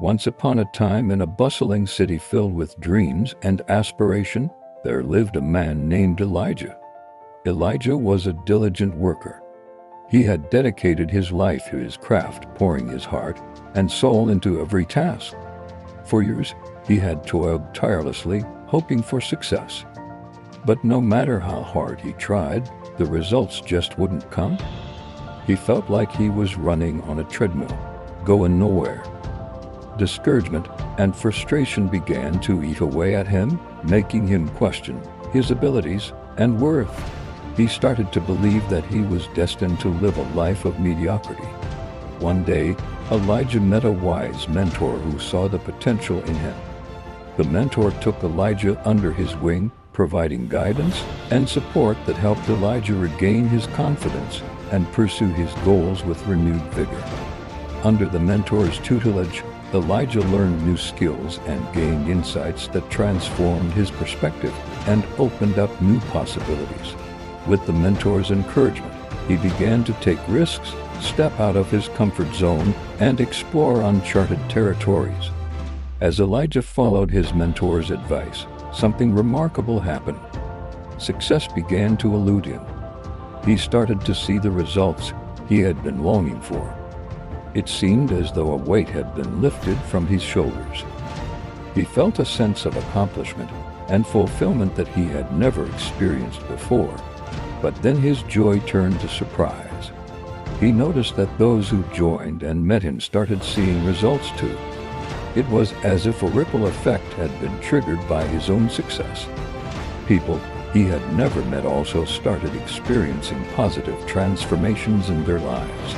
Once upon a time, in a bustling city filled with dreams and aspiration, there lived a man named Elijah. Elijah was a diligent worker. He had dedicated his life to his craft, pouring his heart and soul into every task. For years, he had toiled tirelessly, hoping for success. But no matter how hard he tried, the results just wouldn't come. He felt like he was running on a treadmill, going nowhere. Discouragement and frustration began to eat away at him, making him question his abilities and worth. He started to believe that he was destined to live a life of mediocrity. One day, Elijah met a wise mentor who saw the potential in him. The mentor took Elijah under his wing, providing guidance and support that helped Elijah regain his confidence and pursue his goals with renewed vigor. Under the mentor's tutelage, Elijah learned new skills and gained insights that transformed his perspective and opened up new possibilities. With the mentor's encouragement, he began to take risks, step out of his comfort zone, and explore uncharted territories. As Elijah followed his mentor's advice, something remarkable happened. Success began to elude him. He started to see the results he had been longing for. It seemed as though a weight had been lifted from his shoulders. He felt a sense of accomplishment and fulfillment that he had never experienced before. But then his joy turned to surprise. He noticed that those who joined and met him started seeing results too. It was as if a ripple effect had been triggered by his own success. People he had never met also started experiencing positive transformations in their lives.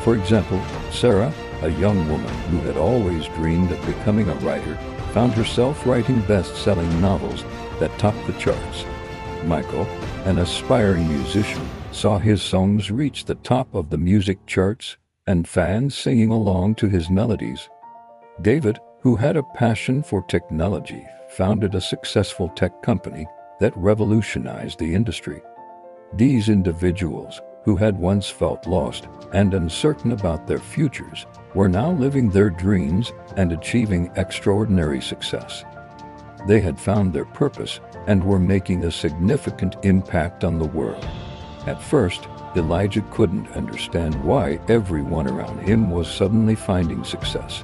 For example, Sarah, a young woman who had always dreamed of becoming a writer, found herself writing best-selling novels that topped the charts. Michael, an aspiring musician, saw his songs reach the top of the music charts and fans singing along to his melodies. David, who had a passion for technology, founded a successful tech company that revolutionized the industry. These individuals, who had once felt lost and uncertain about their futures, were now living their dreams and achieving extraordinary success. They had found their purpose and were making a significant impact on the world. At first, Elijah couldn't understand why everyone around him was suddenly finding success.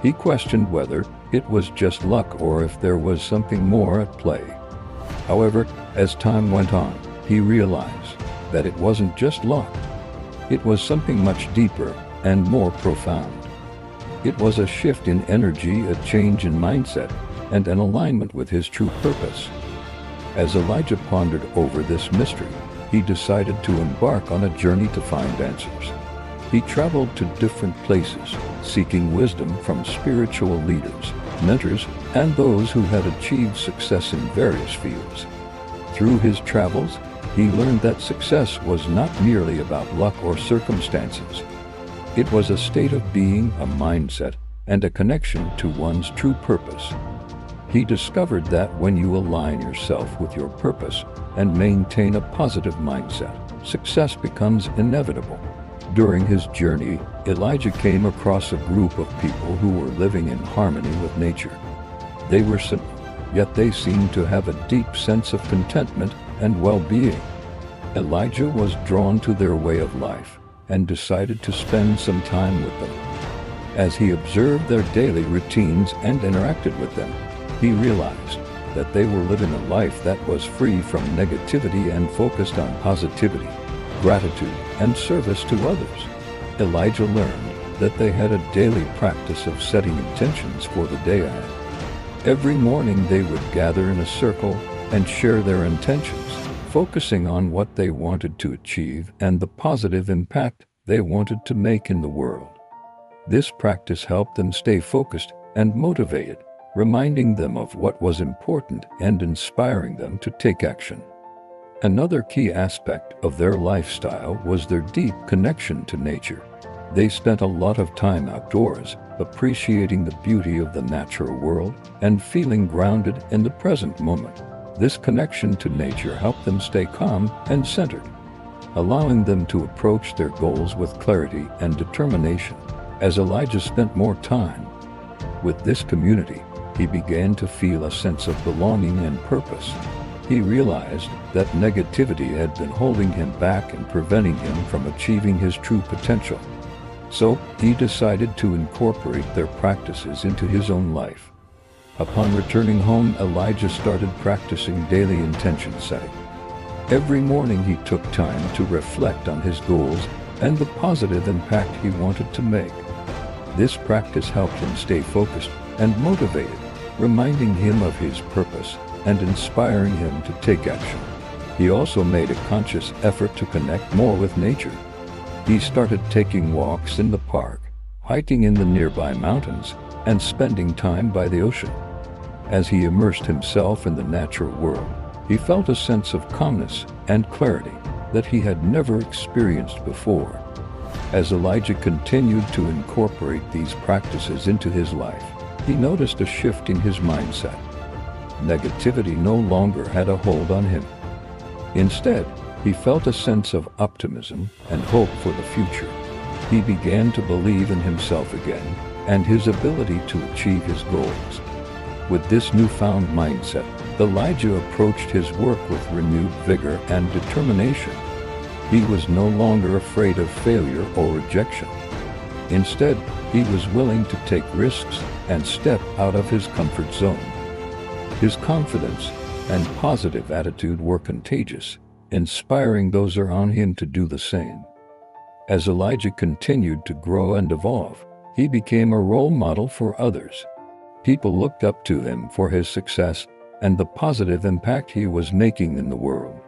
He questioned whether it was just luck or if there was something more at play. However, as time went on, he realized that it wasn't just luck. It was something much deeper and more profound. It was a shift in energy, a change in mindset, and an alignment with his true purpose. As Elijah pondered over this mystery, he decided to embark on a journey to find answers. He traveled to different places, seeking wisdom from spiritual leaders, mentors, and those who had achieved success in various fields. Through his travels, he learned that success was not merely about luck or circumstances. It was a state of being, a mindset, and a connection to one's true purpose. He discovered that when you align yourself with your purpose and maintain a positive mindset, success becomes inevitable. During his journey, Elijah came across a group of people who were living in harmony with nature. They were simple, yet they seemed to have a deep sense of contentment and well-being. Elijah was drawn to their way of life and decided to spend some time with them. As he observed their daily routines and interacted with them, he realized that they were living a life that was free from negativity and focused on positivity, gratitude, and service to others. Elijah learned that they had a daily practice of setting intentions for the day ahead. Every morning they would gather in a circle and share their intentions, focusing on what they wanted to achieve and the positive impact they wanted to make in the world. This practice helped them stay focused and motivated, reminding them of what was important and inspiring them to take action. Another key aspect of their lifestyle was their deep connection to nature. They spent a lot of time outdoors, appreciating the beauty of the natural world and feeling grounded in the present moment. This connection to nature helped them stay calm and centered, allowing them to approach their goals with clarity and determination. As Elijah spent more time With this community, he began to feel a sense of belonging and purpose. He realized that negativity had been holding him back and preventing him from achieving his true potential. So, he decided to incorporate their practices into his own life. Upon returning home, Elijah started practicing daily intention setting. Every morning he took time to reflect on his goals and the positive impact he wanted to make. This practice helped him stay focused and motivated, reminding him of his purpose and inspiring him to take action. He also made a conscious effort to connect more with nature. He started taking walks in the park, hiking in the nearby mountains, and spending time by the ocean. As he immersed himself in the natural world, he felt a sense of calmness and clarity that he had never experienced before. As Elijah continued to incorporate these practices into his life, he noticed a shift in his mindset. Negativity no longer had a hold on him. Instead, he felt a sense of optimism and hope for the future. He began to believe in himself again and his ability to achieve his goals. With this newfound mindset, Elijah approached his work with renewed vigor and determination. He was no longer afraid of failure or rejection. Instead, he was willing to take risks and step out of his comfort zone. His confidence and positive attitude were contagious, inspiring those around him to do the same. As Elijah continued to grow and evolve, he became a role model for others. People looked up to him for his success and the positive impact he was making in the world.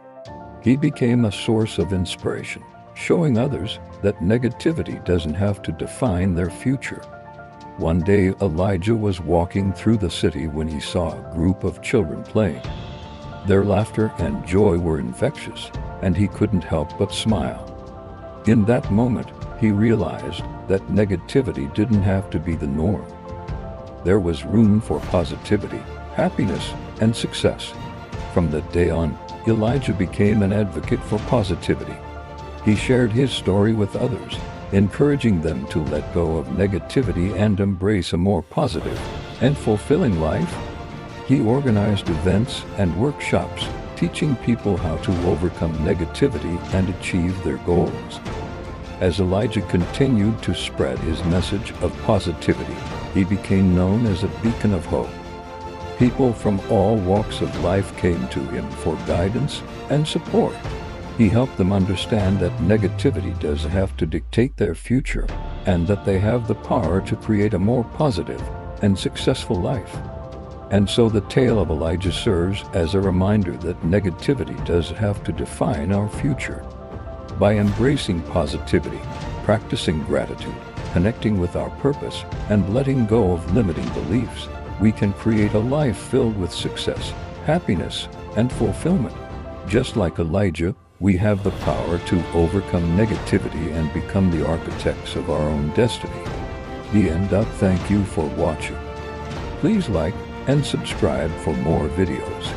He became a source of inspiration, showing others that negativity doesn't have to define their future. One day, Elijah was walking through the city when he saw a group of children playing. Their laughter and joy were infectious, and he couldn't help but smile. In that moment, he realized that negativity didn't have to be the norm. There was room for positivity, happiness, and success. From that day on, Elijah became an advocate for positivity. He shared his story with others, encouraging them to let go of negativity and embrace a more positive and fulfilling life. He organized events and workshops, teaching people how to overcome negativity and achieve their goals. As Elijah continued to spread his message of positivity, he became known as a beacon of hope. People from all walks of life came to him for guidance and support. He helped them understand that negativity doesn't have to dictate their future, and that they have the power to create a more positive and successful life. And so the tale of Elijah serves as a reminder that negativity doesn't have to define our future. By embracing positivity, practicing gratitude, connecting with our purpose, and letting go of limiting beliefs, we can create a life filled with success, happiness, and fulfillment. Just like Elijah, we have the power to overcome negativity and become the architects of our own destiny. The end up. Thank you for watching. Please like and subscribe for more videos.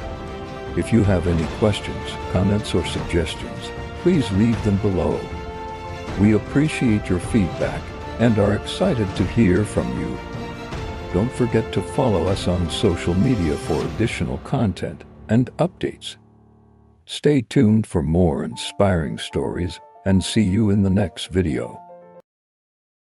If you have any questions, comments, or suggestions, please leave them below. We appreciate your feedback and are excited to hear from you. Don't forget to follow us on social media for additional content and updates. Stay tuned for more inspiring stories and see you in the next video.